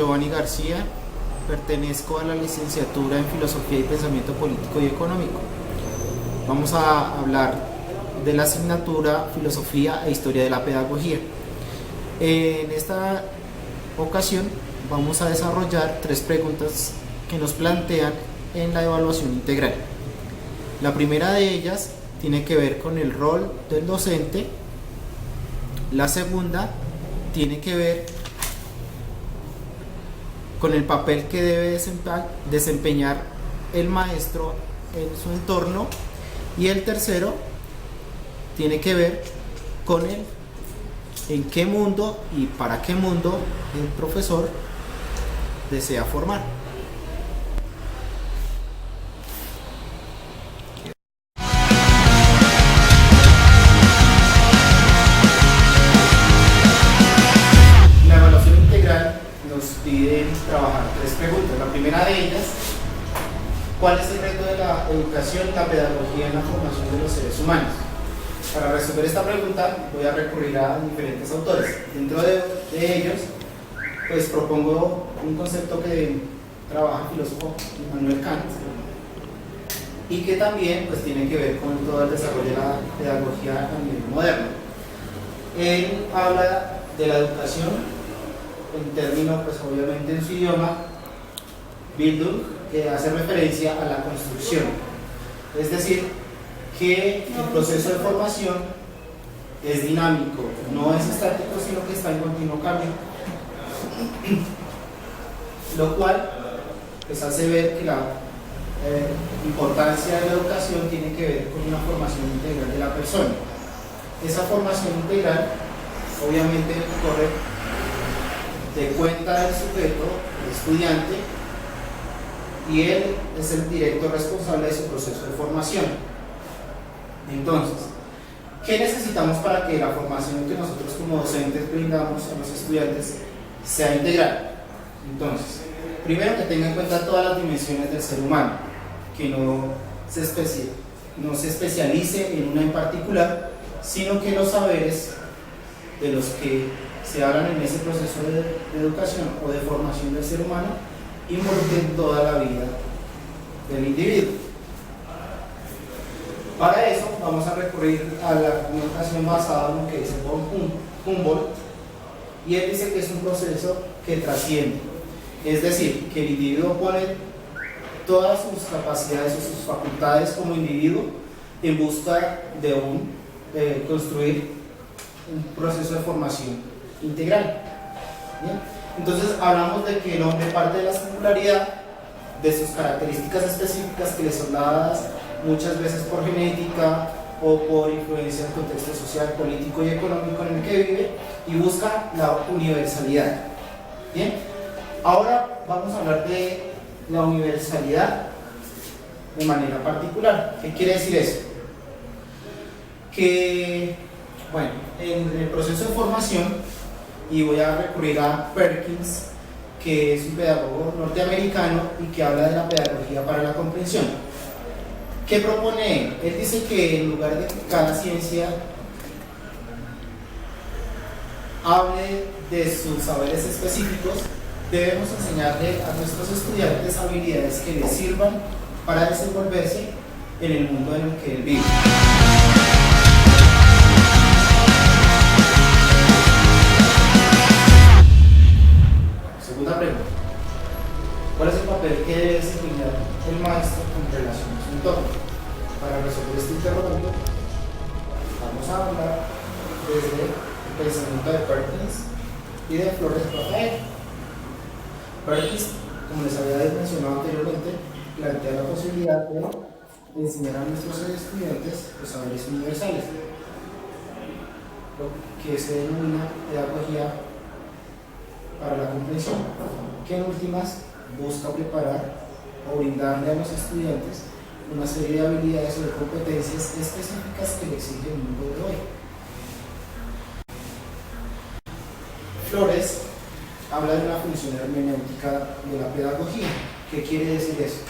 Giovanni García, pertenezco a la licenciatura en Filosofía y Pensamiento Político y Económico. Vamos a hablar de la asignatura Filosofía e Historia de la Pedagogía. En esta ocasión vamos a desarrollar 3 preguntas que nos plantean en la evaluación integral. La primera de ellas tiene que ver con el rol del docente. La segunda tiene que ver con el papel que debe desempeñar el maestro en su entorno, y el tercero tiene que ver con en qué mundo y para qué mundo el profesor desea formar. La evaluación integral nos pide trabajar 3 preguntas. La primera de ellas: ¿cuál es el reto de la educación y la pedagogía en la formación de los seres humanos? Para resolver esta pregunta voy a recurrir a diferentes autores. Dentro de ellos, pues propongo un concepto que trabaja el filósofo Immanuel Kant, y que también pues tiene que ver con todo el desarrollo de la pedagogía a nivel moderno. Él habla de la educación en términos, pues obviamente en su idioma, Bildung, que hace referencia a la construcción. Es decir, que el proceso de formación es dinámico, no es estático, sino que está en continuo cambio, lo cual pues hace ver que la importancia de la educación tiene que ver con una formación integral de la persona. Esa formación integral obviamente corre de cuenta del sujeto, el estudiante, y él es el directo responsable de su proceso de formación. Entonces, ¿qué necesitamos para que la formación que nosotros como docentes brindamos a los estudiantes sea integral? Entonces, primero, que tenga en cuenta todas las dimensiones del ser humano, que no se especialice en una en particular, sino que los saberes de los que se hablan en ese proceso de educación o de formación del ser humano involucren toda la vida del individuo. Para eso vamos a recurrir a la argumentación basada en lo que dice Humboldt, y él dice que es un proceso que trasciende, es decir, que el individuo pone todas sus capacidades y sus facultades como individuo en busca de construir un proceso de formación integral. ¿Bien? Entonces hablamos de que el hombre parte de la singularidad, de sus características específicas que le son dadas muchas veces por genética o por influencia del contexto social, político y económico en el que vive, y busca la universalidad. Bien, ahora vamos a hablar de la universalidad de manera particular. ¿Qué quiere decir eso? Que, bueno, en el proceso de formación, y voy a recurrir a Perkins, que es un pedagogo norteamericano y que habla de la pedagogía para la comprensión. ¿Qué propone él? Él dice que en lugar de que cada ciencia hable de sus saberes específicos, debemos enseñarle a nuestros estudiantes habilidades que les sirvan para desenvolverse en el mundo en el que él vive. Segunda pregunta: ¿cuál es el papel que debe desempeñar el maestro en relación a su entorno? Para resolver este interrogante, vamos a hablar desde el pensamiento de Perkins y de Flores Rafael. Perkins, como les había mencionado anteriormente, plantea la posibilidad de enseñar a nuestros estudiantes los saberes universales, lo que se denomina pedagogía para la comprensión, que en últimas busca preparar o brindarle a los estudiantes una serie de habilidades o de competencias específicas que le exige el mundo de hoy. Flores habla de una función hermenéutica de la pedagogía. ¿Qué quiere decir eso?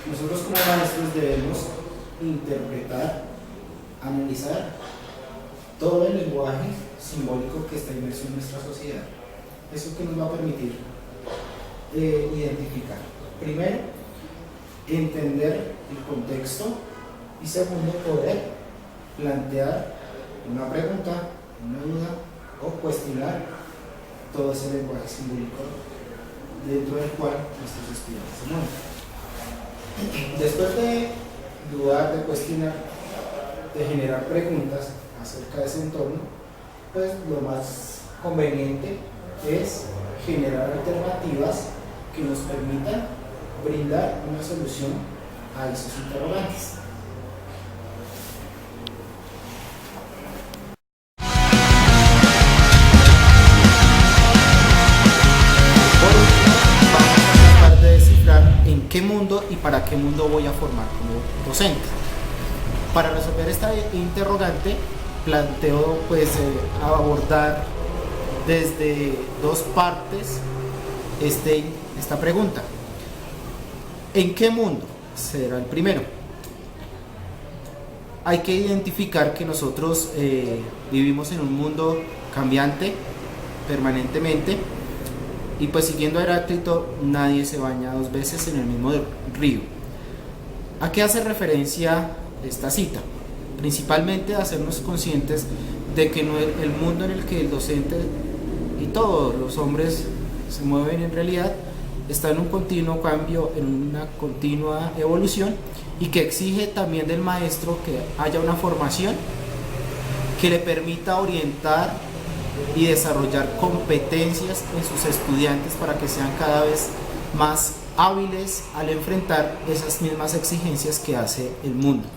Nosotros como maestros debemos interpretar, analizar todo el lenguaje simbólico que está inmerso en nuestra sociedad. ¿Eso qué nos va a permitir? identificar. Primero, entender el contexto y segundo, poder plantear una pregunta, una duda o cuestionar todo ese lenguaje simbólico dentro del cual nuestros estudiantes se mueven. Después de dudar, de cuestionar, de generar preguntas acerca de ese entorno, pues lo más conveniente es generar alternativas que nos permitan brindar una solución a esos interrogantes. Por último, vamos a tratar de descifrar en qué mundo y para qué mundo voy a formar como docente. Para resolver esta interrogante, planteo abordar desde dos partes esta pregunta. ¿En qué mundo? Será el primero. Hay que identificar que nosotros vivimos en un mundo cambiante permanentemente y pues siguiendo a Heráclito, nadie se baña dos veces en el mismo río. ¿A qué hace referencia esta cita? Principalmente a hacernos conscientes de que el mundo en el que el docente y todos los hombres se mueven en realidad está en un continuo cambio, en una continua evolución y que exige también del maestro que haya una formación que le permita orientar y desarrollar competencias en sus estudiantes para que sean cada vez más hábiles al enfrentar esas mismas exigencias que hace el mundo.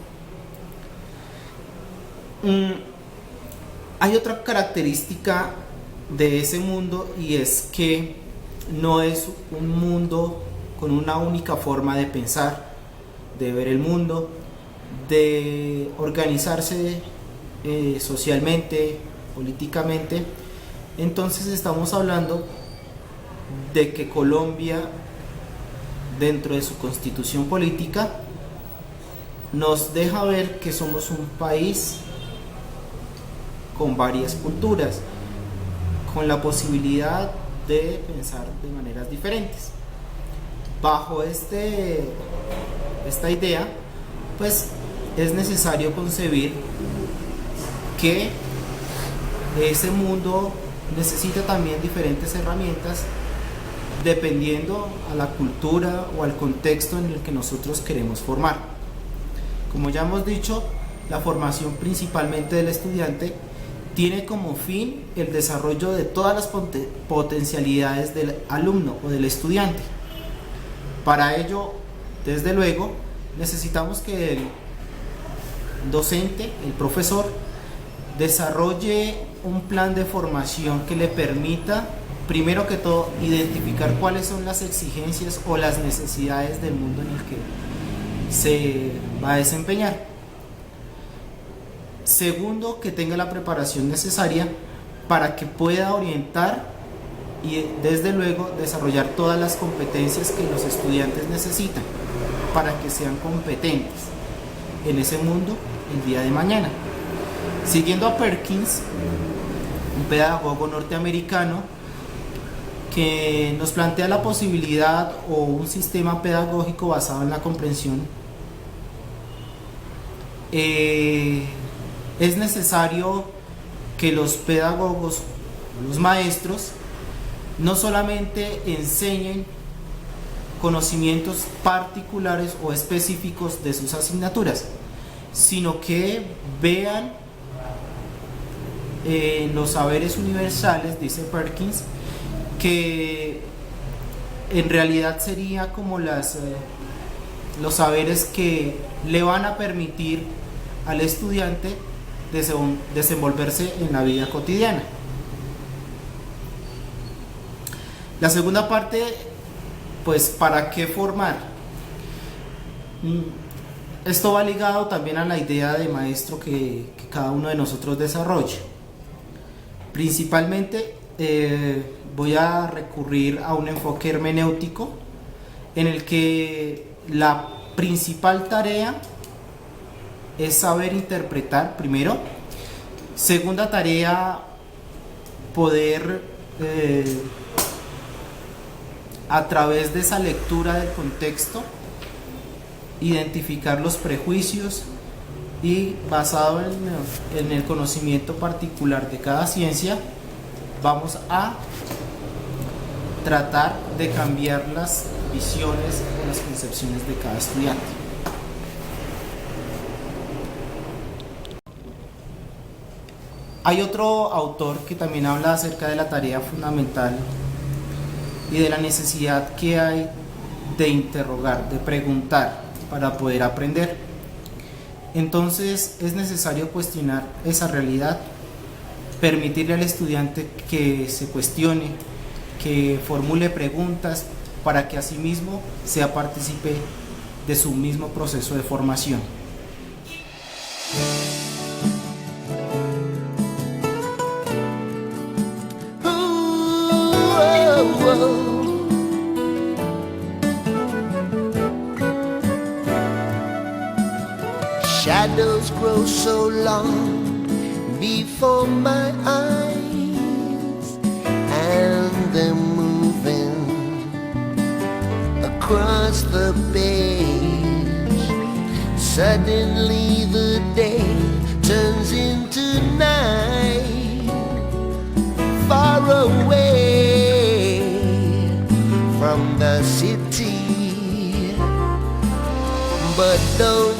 Hay otra característica de ese mundo y es que no es un mundo con una única forma de pensar, de ver el mundo, de organizarse socialmente, políticamente. Entonces estamos hablando de que Colombia, dentro de su constitución política, nos deja ver que somos un país con varias culturas, con la posibilidad de pensar de maneras diferentes. Bajo esta idea, pues es necesario concebir que ese mundo necesita también diferentes herramientas dependiendo a la cultura o al contexto en el que nosotros queremos formar. Como ya hemos dicho, la formación principalmente del estudiante tiene como fin el desarrollo de todas las potencialidades del alumno o del estudiante. Para ello, desde luego, necesitamos que el docente, el profesor, desarrolle un plan de formación que le permita, primero que todo, identificar cuáles son las exigencias o las necesidades del mundo en el que se va a desempeñar. Segundo, que tenga la preparación necesaria para que pueda orientar y desde luego desarrollar todas las competencias que los estudiantes necesitan para que sean competentes en ese mundo el día de mañana. Siguiendo a Perkins, un pedagogo norteamericano que nos plantea la posibilidad o un sistema pedagógico basado en la comprensión, es necesario que los pedagogos, los maestros, no solamente enseñen conocimientos particulares o específicos de sus asignaturas, sino que vean los saberes universales, dice Perkins, que en realidad sería como los saberes que le van a permitir al estudiante desenvolverse en la vida cotidiana. La segunda parte, pues, ¿para qué formar? Esto va ligado también a la idea de maestro que cada uno de nosotros desarrolla. Principalmente voy a recurrir a un enfoque hermenéutico en el que la principal tarea es saber interpretar primero. Segunda tarea, poder a través de esa lectura del contexto, identificar los prejuicios y basado en el conocimiento particular de cada ciencia, vamos a tratar de cambiar las visiones o las concepciones de cada estudiante. Hay otro autor que también habla acerca de la tarea fundamental y de la necesidad que hay de interrogar, de preguntar para poder aprender. Entonces es necesario cuestionar esa realidad, permitirle al estudiante que se cuestione, que formule preguntas para que asimismo sea partícipe de su mismo proceso de formación. Shadows grow so long before my eyes, and they're moving across the page. Suddenly the day turns into night, far away from the city. But don't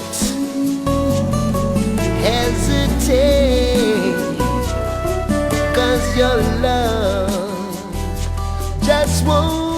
hesitate, 'cause your love just won't